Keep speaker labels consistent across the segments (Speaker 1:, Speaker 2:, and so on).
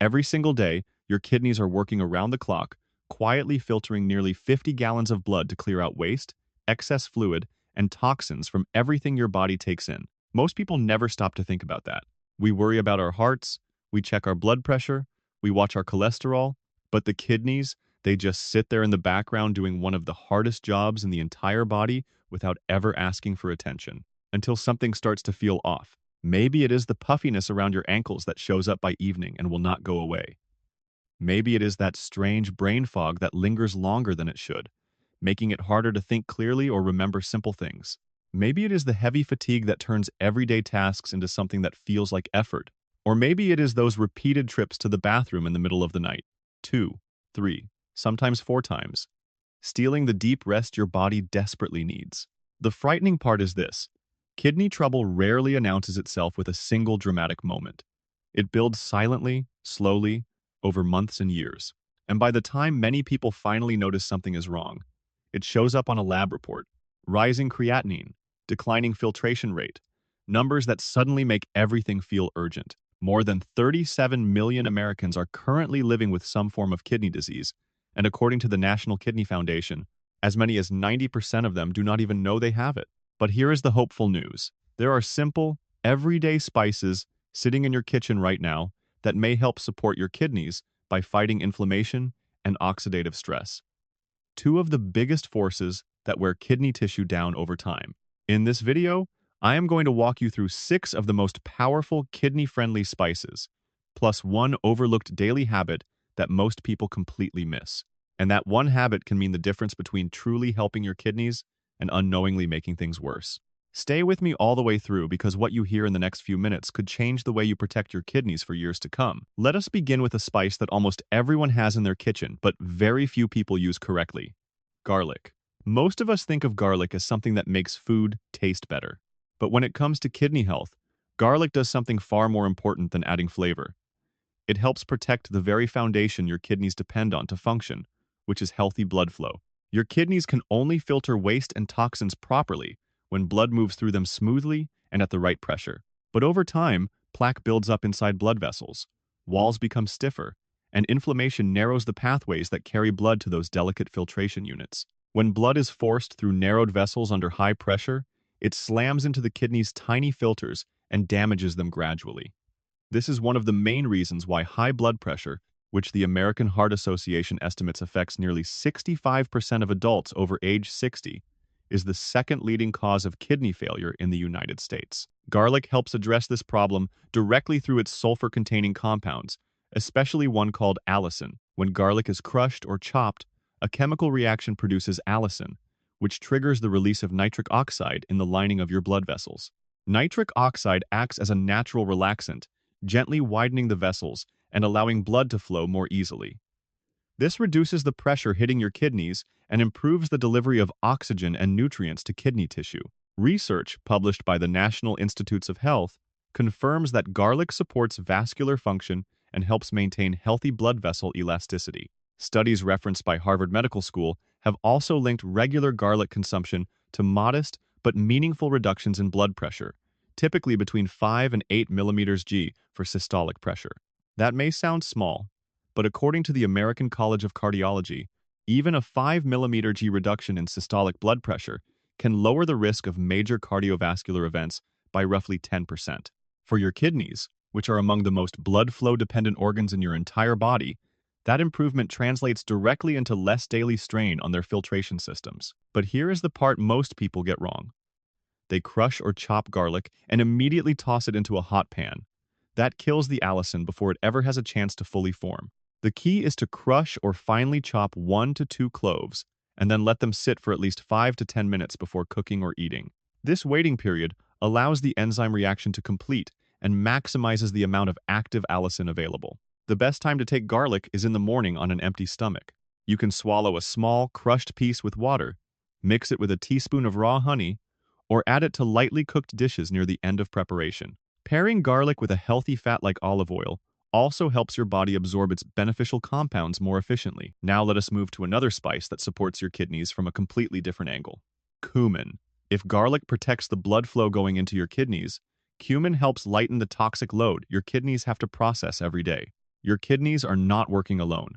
Speaker 1: Every single day, your kidneys are working around the clock, quietly filtering nearly 50 gallons of blood to clear out waste, excess fluid, and toxins from everything your body takes in. Most people never stop to think about that. We worry about our hearts, we check our blood pressure, we watch our cholesterol, but the kidneys, they just sit there in the background doing one of the hardest jobs in the entire body without ever asking for attention, until something starts to feel off. Maybe it is the puffiness around your ankles that shows up by evening and will not go away. Maybe it is that strange brain fog that lingers longer than it should, making it harder to think clearly or remember simple things. Maybe it is the heavy fatigue that turns everyday tasks into something that feels like effort. Or maybe it is those repeated trips to the bathroom in the middle of the night. 2, 3, sometimes 4 times. Stealing the deep rest your body desperately needs. The frightening part is this. Kidney trouble rarely announces itself with a single dramatic moment. It builds silently, slowly, over months and years. And by the time many people finally notice something is wrong, it shows up on a lab report. Rising creatinine, declining filtration rate, numbers that suddenly make everything feel urgent. More than 37 million Americans are currently living with some form of kidney disease, and according to the National Kidney Foundation, as many as 90% of them do not even know they have it. But here is the hopeful news. There are simple, everyday spices sitting in your kitchen right now that may help support your kidneys by fighting inflammation and oxidative stress. Two of the biggest forces that wear kidney tissue down over time. In this video, I am going to walk you through 6 of the most powerful kidney-friendly spices, plus one overlooked daily habit that most people completely miss. And that one habit can mean the difference between truly helping your kidneys and unknowingly making things worse. Stay with me all the way through because what you hear in the next few minutes could change the way you protect your kidneys for years to come. Let us begin with a spice that almost everyone has in their kitchen, but very few people use correctly. Garlic. Most of us think of garlic as something that makes food taste better. But when it comes to kidney health, garlic does something far more important than adding flavor. It helps protect the very foundation your kidneys depend on to function, which is healthy blood flow. Your kidneys can only filter waste and toxins properly when blood moves through them smoothly and at the right pressure. But over time, plaque builds up inside blood vessels, walls become stiffer, and inflammation narrows the pathways that carry blood to those delicate filtration units. When blood is forced through narrowed vessels under high pressure, it slams into the kidney's tiny filters and damages them gradually. This is one of the main reasons why high blood pressure, which the American Heart Association estimates affects nearly 65% of adults over age 60, is the second leading cause of kidney failure in the United States. Garlic helps address this problem directly through its sulfur-containing compounds, especially one called allicin. When garlic is crushed or chopped, a chemical reaction produces allicin, which triggers the release of nitric oxide in the lining of your blood vessels. Nitric oxide acts as a natural relaxant, gently widening the vessels and allowing blood to flow more easily. This reduces the pressure hitting your kidneys and improves the delivery of oxygen and nutrients to kidney tissue. Research published by the National Institutes of Health confirms that garlic supports vascular function and helps maintain healthy blood vessel elasticity. Studies referenced by Harvard Medical School have also linked regular garlic consumption to modest but meaningful reductions in blood pressure, typically between 5 and 8 millimeters G for systolic pressure. That may sound small, but according to the American College of Cardiology, even a 5 millimeter G reduction in systolic blood pressure can lower the risk of major cardiovascular events by roughly 10%. For your kidneys, which are among the most blood flow-dependent organs in your entire body, that improvement translates directly into less daily strain on their filtration systems. But here is the part most people get wrong. They crush or chop garlic and immediately toss it into a hot pan. That kills the allicin before it ever has a chance to fully form. The key is to crush or finely chop 1 to 2 cloves and then let them sit for at least 5 to 10 minutes before cooking or eating. This waiting period allows the enzyme reaction to complete and maximizes the amount of active allicin available. The best time to take garlic is in the morning on an empty stomach. You can swallow a small, crushed piece with water, mix it with a teaspoon of raw honey, or add it to lightly cooked dishes near the end of preparation. Pairing garlic with a healthy fat like olive oil also helps your body absorb its beneficial compounds more efficiently. Now let us move to another spice that supports your kidneys from a completely different angle. Cumin. If garlic protects the blood flow going into your kidneys, cumin helps lighten the toxic load your kidneys have to process every day. Your kidneys are not working alone.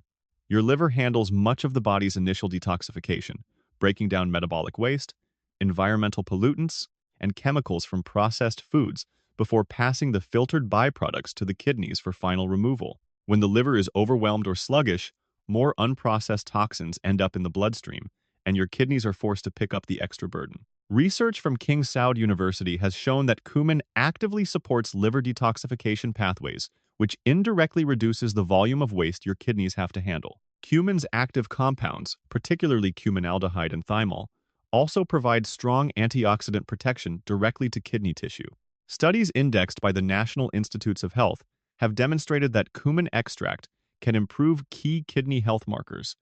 Speaker 1: Your liver handles much of the body's initial detoxification, breaking down metabolic waste, environmental pollutants, and chemicals from processed foods before passing the filtered byproducts to the kidneys for final removal. When the liver is overwhelmed or sluggish, more unprocessed toxins end up in the bloodstream, and your kidneys are forced to pick up the extra burden. Research from King Saud University has shown that cumin actively supports liver detoxification pathways, which indirectly reduces the volume of waste your kidneys have to handle. Cumin's active compounds, particularly cuminaldehyde and thymol, also provide strong antioxidant protection directly to kidney tissue. Studies indexed by the National Institutes of Health have demonstrated that cumin extract can improve key kidney health markers,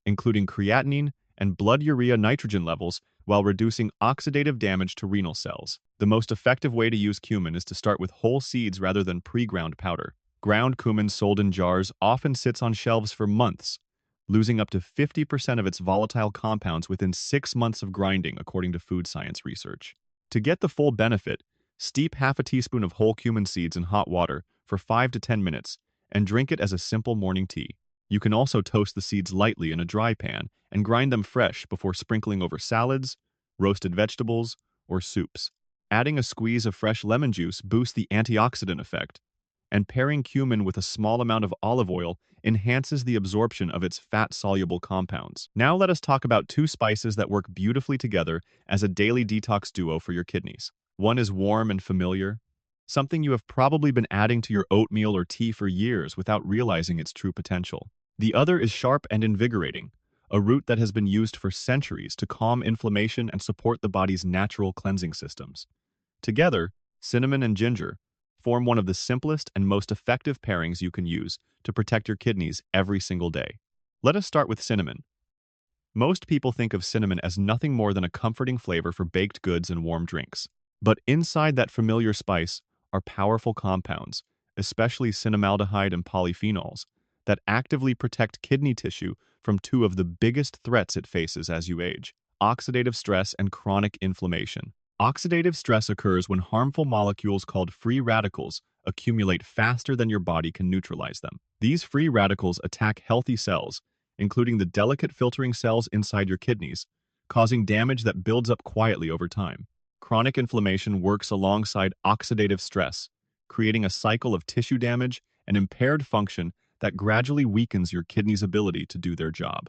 Speaker 1: including creatinine and blood urea nitrogen levels, while reducing oxidative damage to renal cells. The most effective way to use cumin is to start with whole seeds rather than pre-ground powder. Ground cumin sold in jars often sits on shelves for months, losing up to 50% of its volatile compounds within 6 months of grinding, according to food science research. To get the full benefit, steep half a teaspoon of whole cumin seeds in hot water for 5 to 10 minutes and drink it as a simple morning tea. You can also toast the seeds lightly in a dry pan and grind them fresh before sprinkling over salads, roasted vegetables, or soups. Adding a squeeze of fresh lemon juice boosts the antioxidant effect, and pairing cumin with a small amount of olive oil enhances the absorption of its fat-soluble compounds. Now let us talk about two spices that work beautifully together as a daily detox duo for your kidneys. One is warm and familiar, something you have probably been adding to your oatmeal or tea for years without realizing its true potential. The other is sharp and invigorating, a root that has been used for centuries to calm inflammation and support the body's natural cleansing systems. Together, cinnamon and ginger form one of the simplest and most effective pairings you can use to protect your kidneys every single day. Let us start with cinnamon. Most people think of cinnamon as nothing more than a comforting flavor for baked goods and warm drinks. But inside that familiar spice are powerful compounds, especially cinnamaldehyde and polyphenols, that actively protect kidney tissue from two of the biggest threats it faces as you age: oxidative stress and chronic inflammation. Oxidative stress occurs when harmful molecules called free radicals accumulate faster than your body can neutralize them. These free radicals attack healthy cells, including the delicate filtering cells inside your kidneys, causing damage that builds up quietly over time. Chronic inflammation works alongside oxidative stress, creating a cycle of tissue damage and impaired function that gradually weakens your kidney's ability to do their job.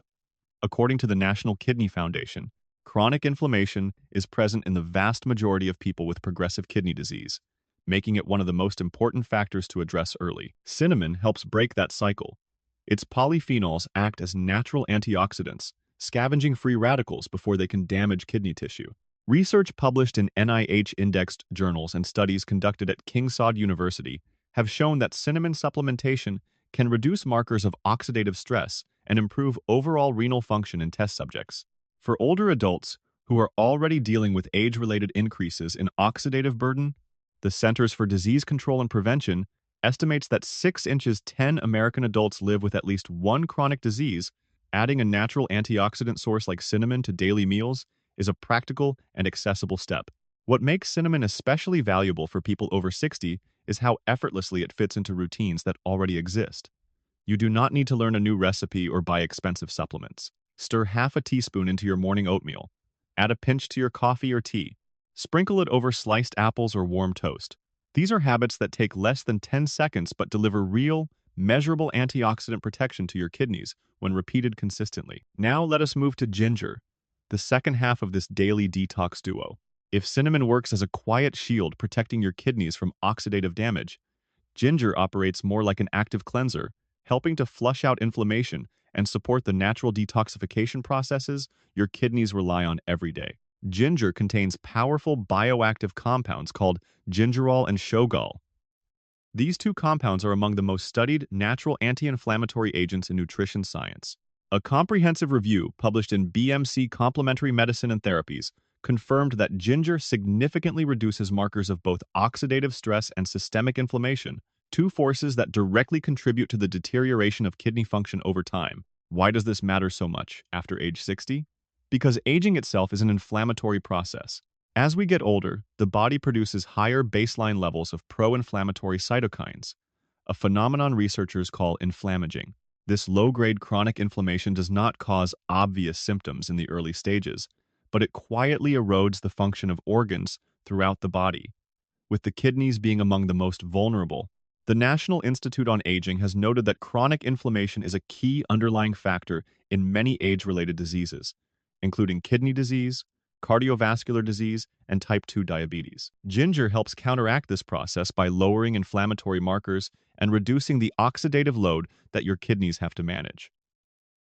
Speaker 1: According to the National Kidney Foundation, chronic inflammation is present in the vast majority of people with progressive kidney disease, making it one of the most important factors to address early. Cinnamon helps break that cycle. Its polyphenols act as natural antioxidants, scavenging free radicals before they can damage kidney tissue. Research published in NIH-indexed journals and studies conducted at King Saud University have shown that cinnamon supplementation can reduce markers of oxidative stress and improve overall renal function in test subjects. For older adults who are already dealing with age-related increases in oxidative burden, the Centers for Disease Control and Prevention estimates that 6 inches 10 American adults live with at least one chronic disease. Adding a natural antioxidant source like cinnamon to daily meals is a practical and accessible step. What makes cinnamon especially valuable for people over 60 is how effortlessly it fits into routines that already exist. You do not need to learn a new recipe or buy expensive supplements. Stir half a teaspoon into your morning oatmeal. Add a pinch to your coffee or tea. Sprinkle it over sliced apples or warm toast. These are habits that take less than 10 seconds but deliver real, measurable antioxidant protection to your kidneys when repeated consistently. Now let us move to ginger, the second half of this daily detox duo. If cinnamon works as a quiet shield protecting your kidneys from oxidative damage, ginger operates more like an active cleanser, helping to flush out inflammation and support the natural detoxification processes your kidneys rely on every day. Ginger contains powerful bioactive compounds called gingerol and shogal. These two compounds are among the most studied natural anti-inflammatory agents in nutrition science. A comprehensive review published in BMC Complementary Medicine and Therapies confirmed that ginger significantly reduces markers of both oxidative stress and systemic inflammation, two forces that directly contribute to the deterioration of kidney function over time. Why does this matter so much after age 60? Because aging itself is an inflammatory process. As we get older, the body produces higher baseline levels of pro-inflammatory cytokines, a phenomenon researchers call inflammaging. This low-grade chronic inflammation does not cause obvious symptoms in the early stages, but it quietly erodes the function of organs throughout the body, with the kidneys being among the most vulnerable. The National Institute on Aging has noted that chronic inflammation is a key underlying factor in many age-related diseases, including kidney disease, cardiovascular disease, and type 2 diabetes. Ginger helps counteract this process by lowering inflammatory markers and reducing the oxidative load that your kidneys have to manage.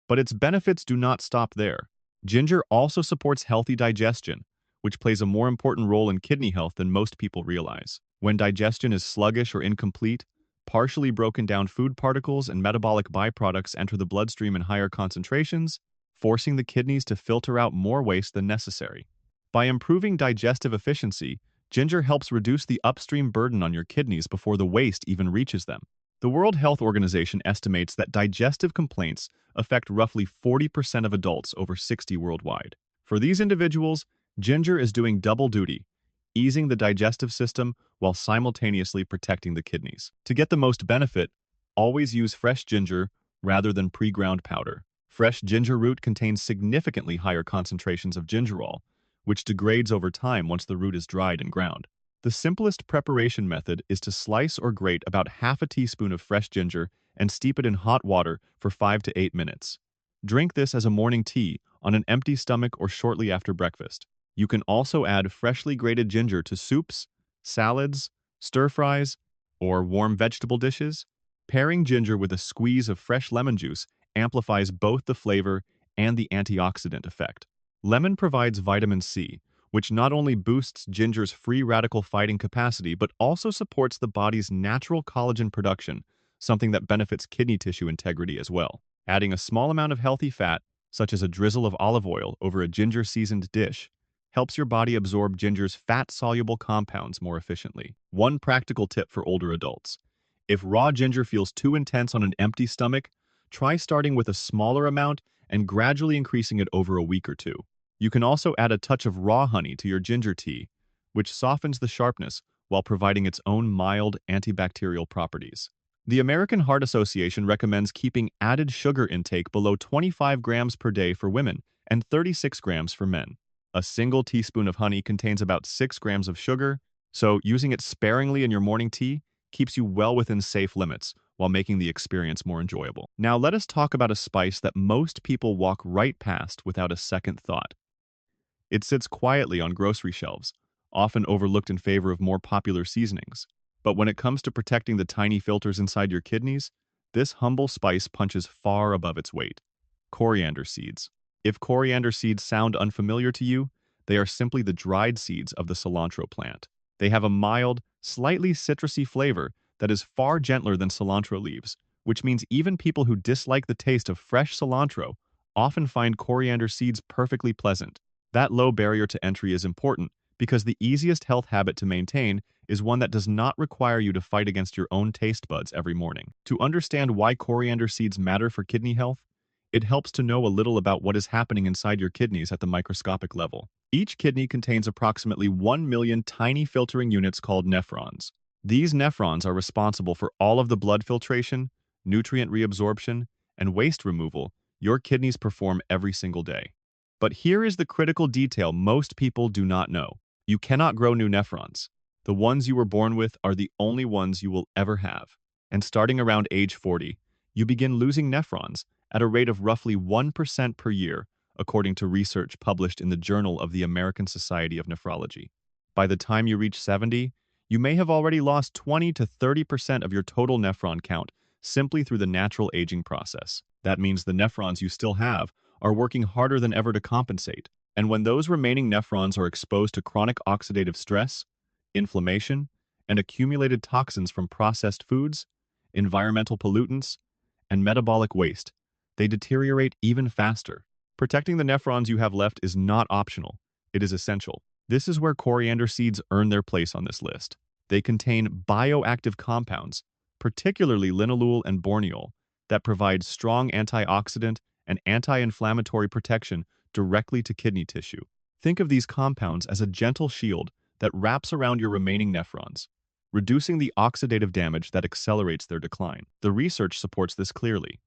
Speaker 1: But its benefits do not stop there. Ginger also supports healthy digestion, which plays a more important role in kidney health than most people realize. When digestion is sluggish or incomplete, partially broken down food particles and metabolic byproducts enter the bloodstream in higher concentrations, forcing the kidneys to filter out more waste than necessary. By improving digestive efficiency, ginger helps reduce the upstream burden on your kidneys before the waste even reaches them. The World Health Organization estimates that digestive complaints affect roughly 40% of adults over 60 worldwide. For these individuals, ginger is doing double duty, easing the digestive system while simultaneously protecting the kidneys. To get the most benefit, always use fresh ginger rather than pre-ground powder. Fresh ginger root contains significantly higher concentrations of gingerol, which degrades over time once the root is dried and ground. The simplest preparation method is to slice or grate about half a teaspoon of fresh ginger and steep it in hot water for 5 to 8 minutes. Drink this as a morning tea on an empty stomach or shortly after breakfast. You can also add freshly grated ginger to soups, salads, stir-fries, or warm vegetable dishes. Pairing ginger with a squeeze of fresh lemon juice amplifies both the flavor and the antioxidant effect. Lemon provides vitamin C, which not only boosts ginger's free radical fighting capacity but also supports the body's natural collagen production, something that benefits kidney tissue integrity as well. Adding a small amount of healthy fat, such as a drizzle of olive oil over a ginger-seasoned dish, helps your body absorb ginger's fat-soluble compounds more efficiently. One practical tip for older adults: if raw ginger feels too intense on an empty stomach, try starting with a smaller amount and gradually increasing it over a week or two. You can also add a touch of raw honey to your ginger tea, which softens the sharpness while providing its own mild antibacterial properties. The American Heart Association recommends keeping added sugar intake below 25 grams per day for women and 36 grams for men. A single teaspoon of honey contains about 6 grams of sugar, so using it sparingly in your morning tea keeps you well within safe limits while making the experience more enjoyable. Now let us talk about a spice that most people walk right past without a second thought. It sits quietly on grocery shelves, often overlooked in favor of more popular seasonings. But when it comes to protecting the tiny filters inside your kidneys, this humble spice punches far above its weight. Coriander seeds. If coriander seeds sound unfamiliar to you, they are simply the dried seeds of the cilantro plant. They have a mild, slightly citrusy flavor that is far gentler than cilantro leaves, which means even people who dislike the taste of fresh cilantro often find coriander seeds perfectly pleasant. That low barrier to entry is important because the easiest health habit to maintain is one that does not require you to fight against your own taste buds every morning. To understand why coriander seeds matter for kidney health, it helps to know a little about what is happening inside your kidneys at the microscopic level. Each kidney contains approximately 1 million tiny filtering units called nephrons. These nephrons are responsible for all of the blood filtration, nutrient reabsorption, and waste removal your kidneys perform every single day. But here is the critical detail most people do not know. You cannot grow new nephrons. The ones you were born with are the only ones you will ever have. And starting around age 40, you begin losing nephrons at a rate of roughly 1% per year, according to research published in the Journal of the American Society of Nephrology. By the time you reach 70, you may have already lost 20 to 30% of your total nephron count simply through the natural aging process. That means the nephrons you still have are working harder than ever to compensate. And when those remaining nephrons are exposed to chronic oxidative stress, inflammation, and accumulated toxins from processed foods, environmental pollutants, and metabolic waste, they deteriorate even faster. Protecting the nephrons you have left is not optional. It is essential. This is where coriander seeds earn their place on this list. They contain bioactive compounds, particularly linalool and borneol, that provide strong antioxidant and anti-inflammatory protection directly to kidney tissue. Think of these compounds as a gentle shield that wraps around your remaining nephrons, reducing the oxidative damage that accelerates their decline. The research supports this clearly.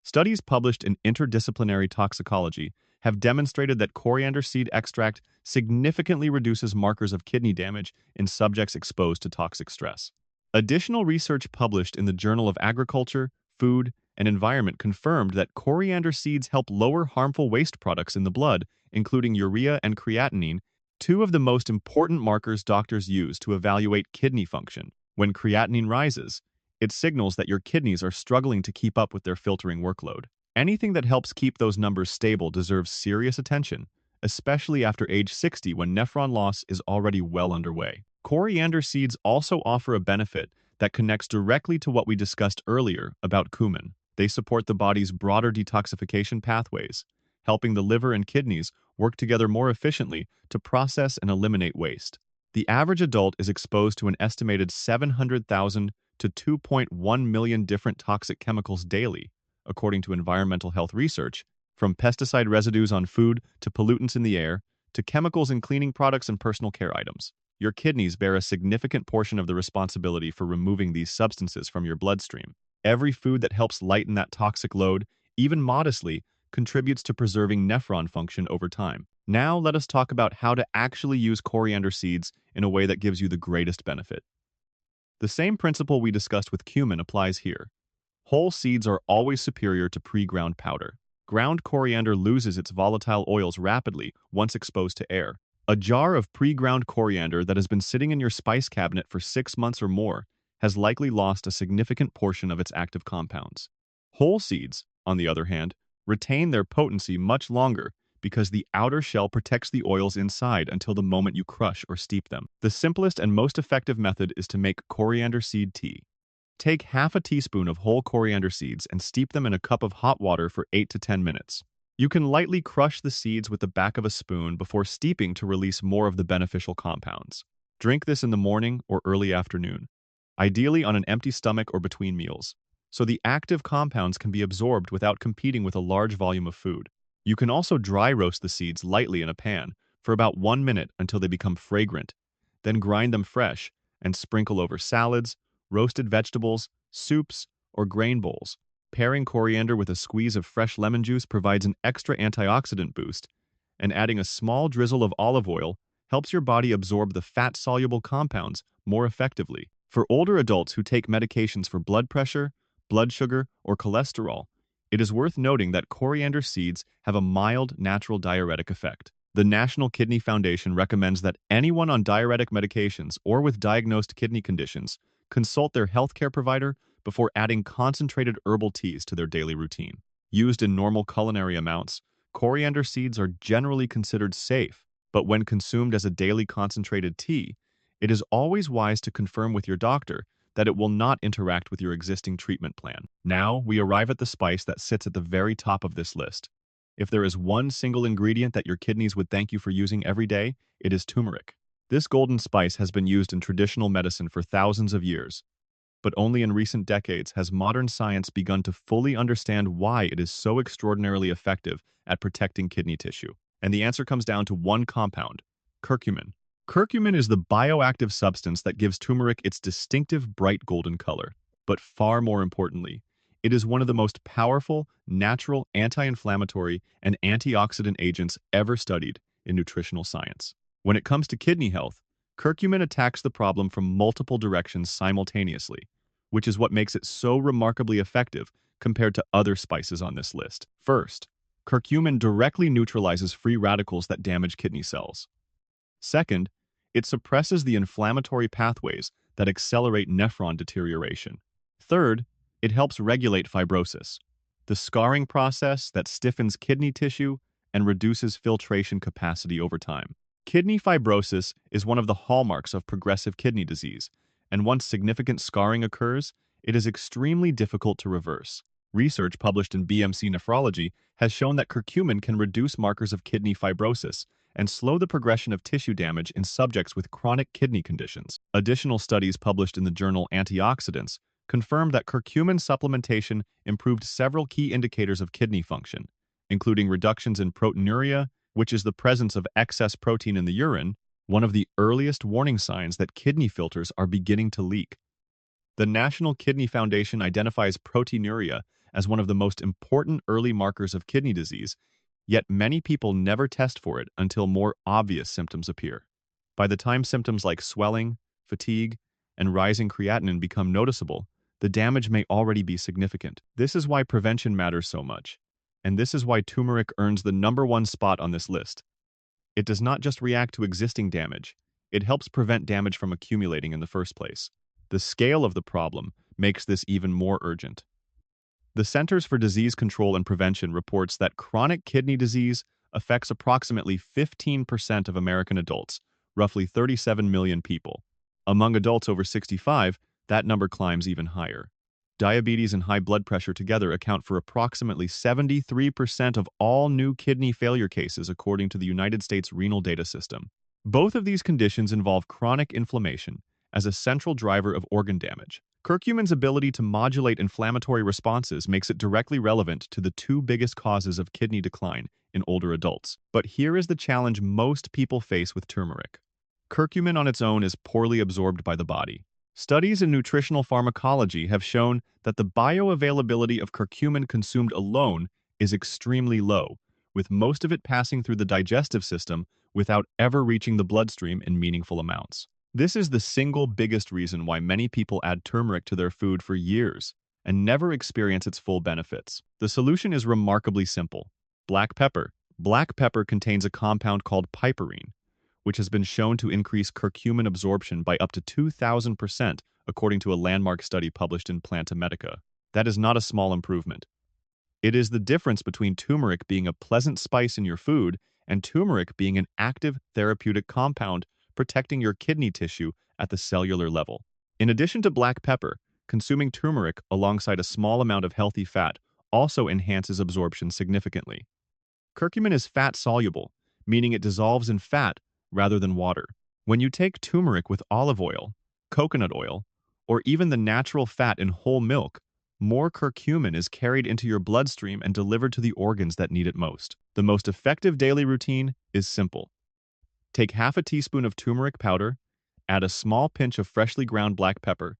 Speaker 1: Studies published in Interdisciplinary Toxicology have demonstrated that coriander seed extract significantly reduces markers of kidney damage in subjects exposed to toxic stress. Additional research published in the Journal of Agriculture, Food, and Environment confirmed that coriander seeds help lower harmful waste products in the blood, including urea and creatinine, two of the most important markers doctors use to evaluate kidney function. When creatinine rises, it signals that your kidneys are struggling to keep up with their filtering workload. Anything that helps keep those numbers stable deserves serious attention, especially after age 60 when nephron loss is already well underway. Coriander seeds also offer a benefit that connects directly to what we discussed earlier about cumin. They support the body's broader detoxification pathways, helping the liver and kidneys work together more efficiently to process and eliminate waste. The average adult is exposed to an estimated 700,000 to 2.1 million different toxic chemicals daily, according to environmental health research, from pesticide residues on food to pollutants in the air to chemicals in cleaning products and personal care items. Your kidneys bear a significant portion of the responsibility for removing these substances from your bloodstream. Every food that helps lighten that toxic load, even modestly, contributes to preserving nephron function over time. Now let us talk about how to actually use coriander seeds in a way that gives you the greatest benefit. The same principle we discussed with cumin applies here. Whole seeds are always superior to pre-ground powder. Ground coriander loses its volatile oils rapidly once exposed to air. A jar of pre-ground coriander that has been sitting in your spice cabinet for 6 months or more has likely lost a significant portion of its active compounds. Whole seeds, on the other hand, retain their potency much longer because the outer shell protects the oils inside until the moment you crush or steep them. The simplest and most effective method is to make coriander seed tea. Take half a teaspoon of whole coriander seeds and steep them in a cup of hot water for 8 to 10 minutes. You can lightly crush the seeds with the back of a spoon before steeping to release more of the beneficial compounds. Drink this in the morning or early afternoon, ideally on an empty stomach or between meals, so the active compounds can be absorbed without competing with a large volume of food. You can also dry roast the seeds lightly in a pan for about 1 minute until they become fragrant, then grind them fresh and sprinkle over salads, roasted vegetables, soups, or grain bowls. Pairing coriander with a squeeze of fresh lemon juice provides an extra antioxidant boost, and adding a small drizzle of olive oil helps your body absorb the fat-soluble compounds more effectively. For older adults who take medications for blood pressure, blood sugar, or cholesterol, it is worth noting that coriander seeds have a mild natural diuretic effect. The National Kidney Foundation recommends that anyone on diuretic medications or with diagnosed kidney conditions consult their healthcare provider before adding concentrated herbal teas to their daily routine. Used in normal culinary amounts, coriander seeds are generally considered safe, but when consumed as a daily concentrated tea, it is always wise to confirm with your doctor that it will not interact with your existing treatment plan. Now, we arrive at the spice that sits at the very top of this list. If there is one single ingredient that your kidneys would thank you for using every day, it is turmeric. This golden spice has been used in traditional medicine for thousands of years, but only in recent decades has modern science begun to fully understand why it is so extraordinarily effective at protecting kidney tissue. And the answer comes down to one compound: curcumin. Curcumin is the bioactive substance that gives turmeric its distinctive bright golden color. But far more importantly, it is one of the most powerful, natural anti-inflammatory and antioxidant agents ever studied in nutritional science. When it comes to kidney health, curcumin attacks the problem from multiple directions simultaneously, which is what makes it so remarkably effective compared to other spices on this list. First, curcumin directly neutralizes free radicals that damage kidney cells. Second, it suppresses the inflammatory pathways that accelerate nephron deterioration. Third, it helps regulate fibrosis, the scarring process that stiffens kidney tissue and reduces filtration capacity over time. Kidney fibrosis is one of the hallmarks of progressive kidney disease, and once significant scarring occurs, it is extremely difficult to reverse. Research published in BMC Nephrology has shown that curcumin can reduce markers of kidney fibrosis and slow the progression of tissue damage in subjects with chronic kidney conditions. Additional studies published in the journal Antioxidants confirmed that curcumin supplementation improved several key indicators of kidney function, including reductions in proteinuria, which is the presence of excess protein in the urine, one of the earliest warning signs that kidney filters are beginning to leak. The National Kidney Foundation identifies proteinuria as one of the most important early markers of kidney disease, yet many people never test for it until more obvious symptoms appear. By the time symptoms like swelling, fatigue, and rising creatinine become noticeable, the damage may already be significant. This is why prevention matters so much. And this is why turmeric earns the #1 spot on this list. It does not just react to existing damage, it helps prevent damage from accumulating in the first place. The scale of the problem makes this even more urgent. The Centers for Disease Control and Prevention reports that chronic kidney disease affects approximately 15% of American adults, roughly 37 million people. Among adults over 65, that number climbs even higher. Diabetes and high blood pressure together account for approximately 73% of all new kidney failure cases according to the United States Renal Data System. Both of these conditions involve chronic inflammation as a central driver of organ damage. Curcumin's ability to modulate inflammatory responses makes it directly relevant to the two biggest causes of kidney decline in older adults. But here is the challenge most people face with turmeric. Curcumin on its own is poorly absorbed by the body. Studies in nutritional pharmacology have shown that the bioavailability of curcumin consumed alone is extremely low, with most of it passing through the digestive system without ever reaching the bloodstream in meaningful amounts. This is the single biggest reason why many people add turmeric to their food for years and never experience its full benefits. The solution is remarkably simple. Black pepper. Black pepper contains a compound called piperine, which has been shown to increase curcumin absorption by up to 2,000%, according to a landmark study published in Planta Medica. That is not a small improvement. It is the difference between turmeric being a pleasant spice in your food and turmeric being an active therapeutic compound protecting your kidney tissue at the cellular level. In addition to black pepper, consuming turmeric alongside a small amount of healthy fat also enhances absorption significantly. Curcumin is fat-soluble, meaning it dissolves in fat rather than water. When you take turmeric with olive oil, coconut oil, or even the natural fat in whole milk, more curcumin is carried into your bloodstream and delivered to the organs that need it most. The most effective daily routine is simple. Take half a teaspoon of turmeric powder, add a small pinch of freshly ground black pepper,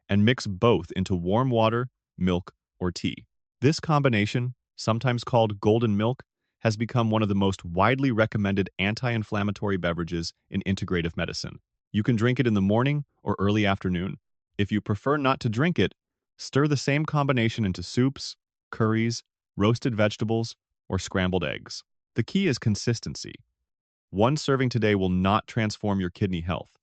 Speaker 1: and mix both into warm water, milk, or tea. This combination, sometimes called golden milk, has become one of the most widely recommended anti-inflammatory beverages in integrative medicine. You can drink it in the morning or early afternoon. If you prefer not to drink it, stir the same combination into soups, curries, roasted vegetables, or scrambled eggs. The key is consistency. One serving today will not transform your kidney health,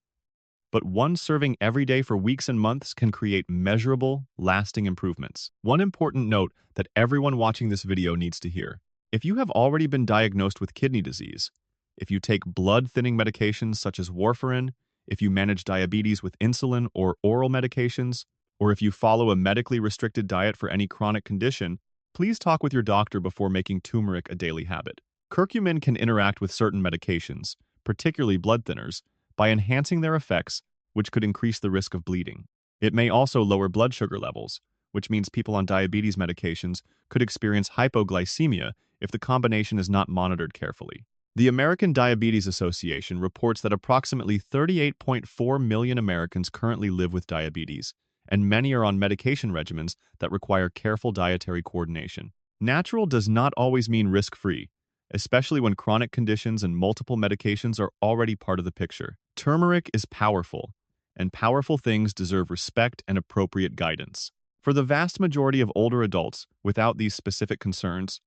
Speaker 1: but one serving every day for weeks and months can create measurable, lasting improvements. One important note that everyone watching this video needs to hear. If you have already been diagnosed with kidney disease, if you take blood-thinning medications such as warfarin, if you manage diabetes with insulin or oral medications, or if you follow a medically restricted diet for any chronic condition, please talk with your doctor before making turmeric a daily habit. Curcumin can interact with certain medications, particularly blood thinners, by enhancing their effects, which could increase the risk of bleeding. It may also lower blood sugar levels, which means people on diabetes medications could experience hypoglycemia if the combination is not monitored carefully. The American Diabetes Association reports that approximately 38.4 million Americans currently live with diabetes, and many are on medication regimens that require careful dietary coordination. Natural does not always mean risk-free, especially when chronic conditions and multiple medications are already part of the picture. Turmeric is powerful, and powerful things deserve respect and appropriate guidance. For the vast majority of older adults without these specific concerns,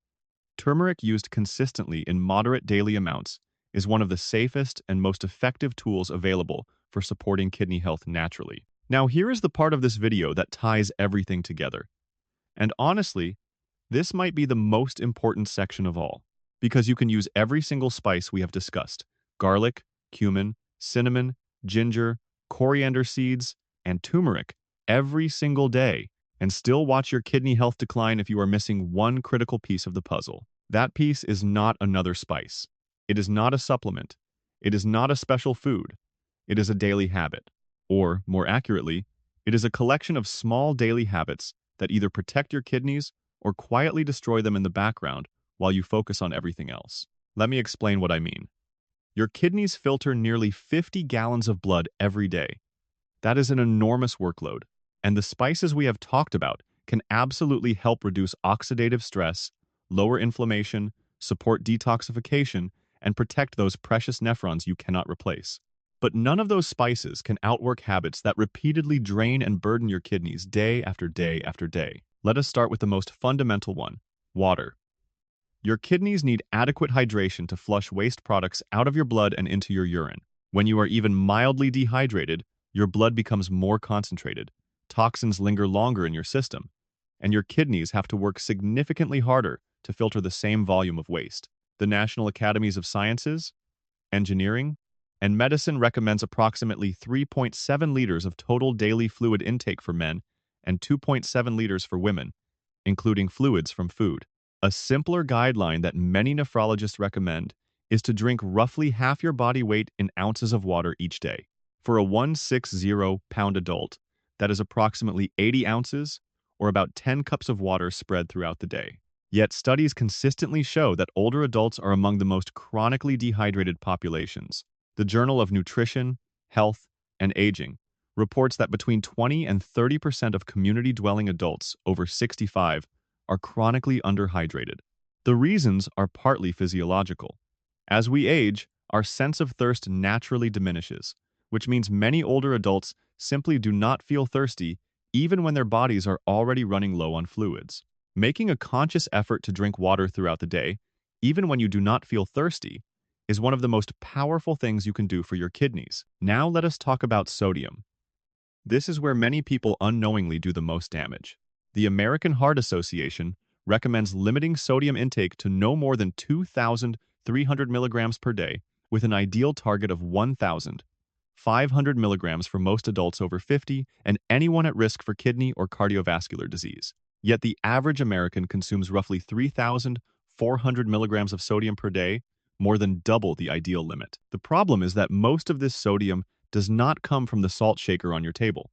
Speaker 1: turmeric used consistently in moderate daily amounts is one of the safest and most effective tools available for supporting kidney health naturally. Now, here is the part of this video that ties everything together. And honestly, this might be the most important section of all, because you can use every single spice we have discussed: garlic, cumin, cinnamon, ginger, coriander seeds, and turmeric every single day, and still watch your kidney health decline if you are missing one critical piece of the puzzle. That piece is not another spice. It is not a supplement. It is not a special food. It is a daily habit. Or, more accurately, it is a collection of small daily habits that either protect your kidneys or quietly destroy them in the background while you focus on everything else. Let me explain what I mean. Your kidneys filter nearly 50 gallons of blood every day. That is an enormous workload. And the spices we have talked about can absolutely help reduce oxidative stress, lower inflammation, support detoxification, and protect those precious nephrons you cannot replace. But none of those spices can outwork habits that repeatedly drain and burden your kidneys day after day after day. Let us start with the most fundamental one: water. Your kidneys need adequate hydration to flush waste products out of your blood and into your urine. When you are even mildly dehydrated, your blood becomes more concentrated, toxins linger longer in your system, and your kidneys have to work significantly harder to filter the same volume of waste. The National Academies of Sciences, Engineering, and Medicine recommends approximately 3.7 liters of total daily fluid intake for men and 2.7 liters for women, including fluids from food. A simpler guideline that many nephrologists recommend is to drink roughly half your body weight in ounces of water each day. For a 160-pound adult, that is approximately 80 ounces, or about 10 cups of water spread throughout the day. Yet studies consistently show that older adults are among the most chronically dehydrated populations. The Journal of Nutrition, Health, and Aging reports that between 20 and 30% of community-dwelling adults over 65 are chronically underhydrated. The reasons are partly physiological. As we age, our sense of thirst naturally diminishes, which means many older adults simply do not feel thirsty even when their bodies are already running low on fluids. Making a conscious effort to drink water throughout the day, even when you do not feel thirsty, is one of the most powerful things you can do for your kidneys. Now let us talk about sodium. This is where many people unknowingly do the most damage. The American Heart Association recommends limiting sodium intake to no more than 2,300 milligrams per day, with an ideal target of 1,500 milligrams for most adults over 50 and anyone at risk for kidney or cardiovascular disease. Yet the average American consumes roughly 3,400 milligrams of sodium per day, more than double the ideal limit. The problem is that most of this sodium does not come from the salt shaker on your table.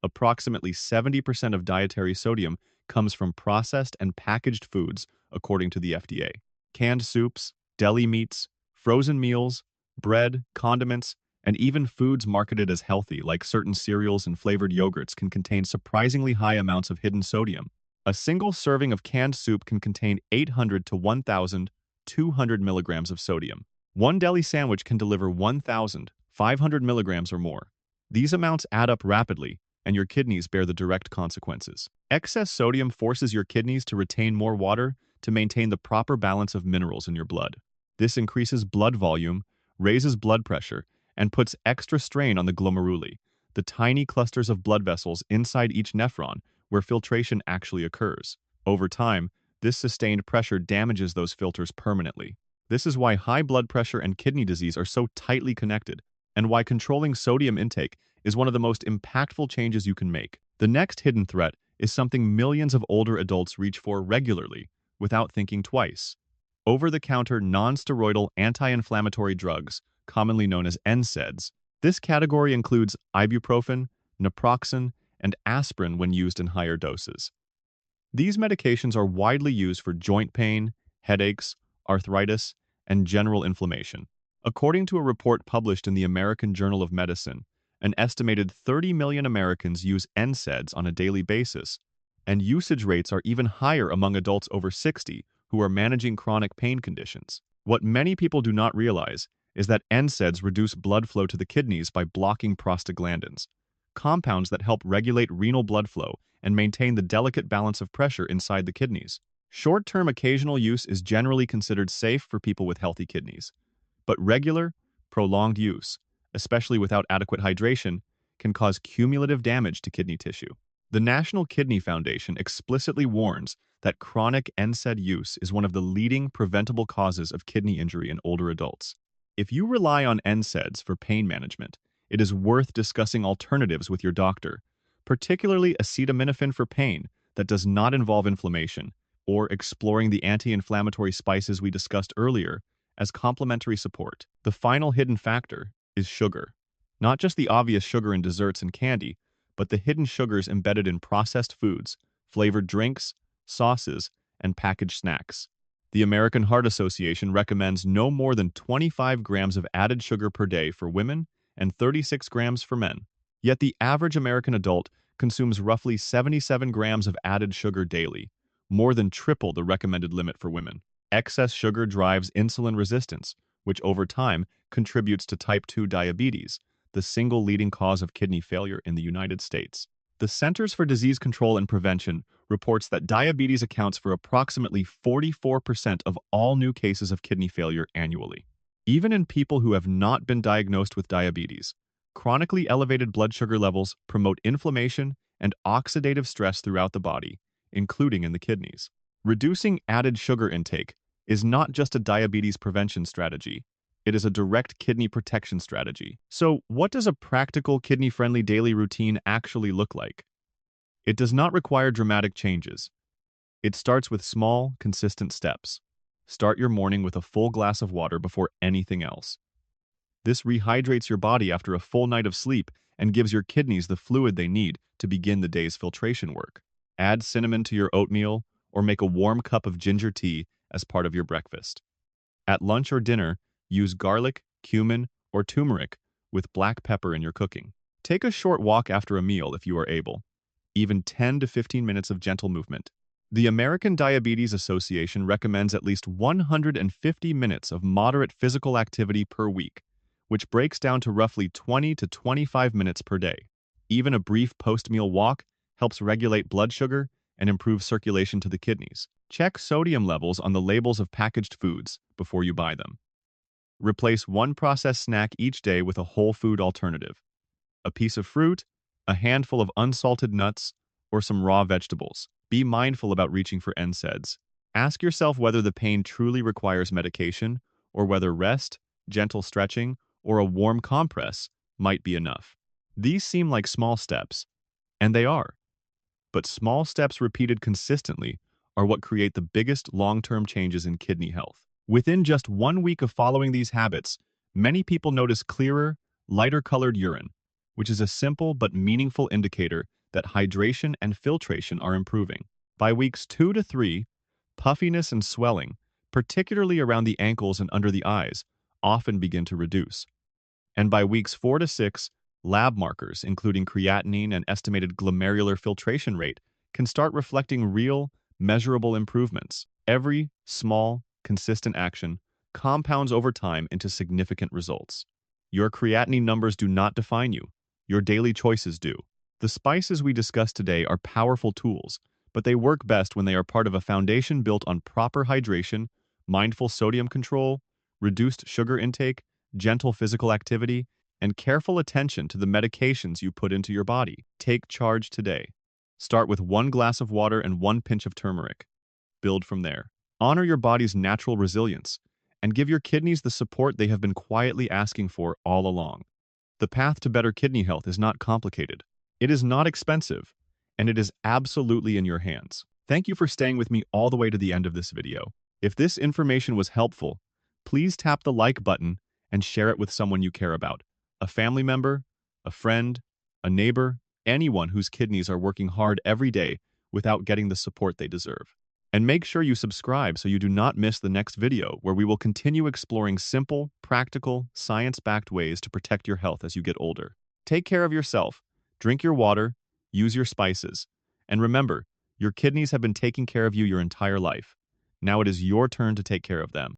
Speaker 1: Approximately 70% of dietary sodium comes from processed and packaged foods, according to the FDA. Canned soups, deli meats, frozen meals, bread, condiments, and even foods marketed as healthy, like certain cereals and flavored yogurts, can contain surprisingly high amounts of hidden sodium. A single serving of canned soup can contain 800 to 1,200 milligrams of sodium. One deli sandwich can deliver 1,500 milligrams or more. These amounts add up rapidly, and your kidneys bear the direct consequences. Excess sodium forces your kidneys to retain more water to maintain the proper balance of minerals in your blood. This increases blood volume, raises blood pressure, and puts extra strain on the glomeruli, the tiny clusters of blood vessels inside each nephron where filtration actually occurs. Over time, this sustained pressure damages those filters permanently. This is why high blood pressure and kidney disease are so tightly connected, and why controlling sodium intake is one of the most impactful changes you can make. The next hidden threat is something millions of older adults reach for regularly, without thinking twice: over-the-counter non-steroidal anti-inflammatory drugs, commonly known as NSAIDs. This category includes ibuprofen, naproxen, and aspirin when used in higher doses. These medications are widely used for joint pain, headaches, arthritis, and general inflammation. According to a report published in the American Journal of Medicine, an estimated 30 million Americans use NSAIDs on a daily basis, and usage rates are even higher among adults over 60 who are managing chronic pain conditions. What many people do not realize is that NSAIDs reduce blood flow to the kidneys by blocking prostaglandins, compounds that help regulate renal blood flow and maintain the delicate balance of pressure inside the kidneys. Short-term occasional use is generally considered safe for people with healthy kidneys, but regular, prolonged use, especially without adequate hydration, can cause cumulative damage to kidney tissue. The National Kidney Foundation explicitly warns that chronic NSAID use is one of the leading preventable causes of kidney injury in older adults. If you rely on NSAIDs for pain management, it is worth discussing alternatives with your doctor, particularly acetaminophen for pain that does not involve inflammation, or exploring the anti-inflammatory spices we discussed earlier as complementary support. The final hidden factor is sugar. Not just the obvious sugar in desserts and candy, but the hidden sugars embedded in processed foods, flavored drinks, sauces, and packaged snacks. The American Heart Association recommends no more than 25 grams of added sugar per day for women and 36 grams for men. Yet the average American adult consumes roughly 77 grams of added sugar daily, more than triple the recommended limit for women. Excess sugar drives insulin resistance, which over time contributes to type 2 diabetes, the single leading cause of kidney failure in the United States. The Centers for Disease Control and Prevention reports that diabetes accounts for approximately 44% of all new cases of kidney failure annually. Even in people who have not been diagnosed with diabetes, chronically elevated blood sugar levels promote inflammation and oxidative stress throughout the body, including in the kidneys. Reducing added sugar intake is not just a diabetes prevention strategy. It is a direct kidney protection strategy. So, what does a practical kidney-friendly daily routine actually look like? It does not require dramatic changes. It starts with small, consistent steps. Start your morning with a full glass of water before anything else. This rehydrates your body after a full night of sleep and gives your kidneys the fluid they need to begin the day's filtration work. Add cinnamon to your oatmeal or make a warm cup of ginger tea as part of your breakfast. At lunch or dinner, use garlic, cumin, or turmeric with black pepper in your cooking. Take a short walk after a meal if you are able. Even 10 to 15 minutes of gentle movement. The American Diabetes Association recommends at least 150 minutes of moderate physical activity per week, which breaks down to roughly 20 to 25 minutes per day. Even a brief post-meal walk helps regulate blood sugar and improve circulation to the kidneys. Check sodium levels on the labels of packaged foods before you buy them. Replace one processed snack each day with a whole food alternative. A piece of fruit, a handful of unsalted nuts, or some raw vegetables. Be mindful about reaching for NSAIDs. Ask yourself whether the pain truly requires medication or whether rest, gentle stretching, or a warm compress might be enough. These seem like small steps, and they are. But small steps repeated consistently are what create the biggest long-term changes in kidney health. Within just 1 week of following these habits, many people notice clearer, lighter-colored urine, which is a simple but meaningful indicator that hydration and filtration are improving. By weeks 2 to 3, puffiness and swelling, particularly around the ankles and under the eyes, often begin to reduce. And by weeks 4 to 6, lab markers, including creatinine and estimated glomerular filtration rate, can start reflecting real, measurable improvements. Every small, consistent action compounds over time into significant results. Your creatinine numbers do not define you. Your daily choices do. The spices we discussed today are powerful tools, but they work best when they are part of a foundation built on proper hydration, mindful sodium control, reduced sugar intake, gentle physical activity, and careful attention to the medications you put into your body. Take charge today. Start with 1 glass of water and 1 pinch of turmeric. Build from there. Honor your body's natural resilience and give your kidneys the support they have been quietly asking for all along. The path to better kidney health is not complicated. It is not expensive, and it is absolutely in your hands. Thank you for staying with me all the way to the end of this video. If this information was helpful, please tap the like button and share it with someone you care about. A family member, a friend, a neighbor, anyone whose kidneys are working hard every day without getting the support they deserve. And make sure you subscribe so you do not miss the next video where we will continue exploring simple, practical, science-backed ways to protect your health as you get older. Take care of yourself, drink your water, use your spices, and remember, your kidneys have been taking care of you your entire life. Now it is your turn to take care of them.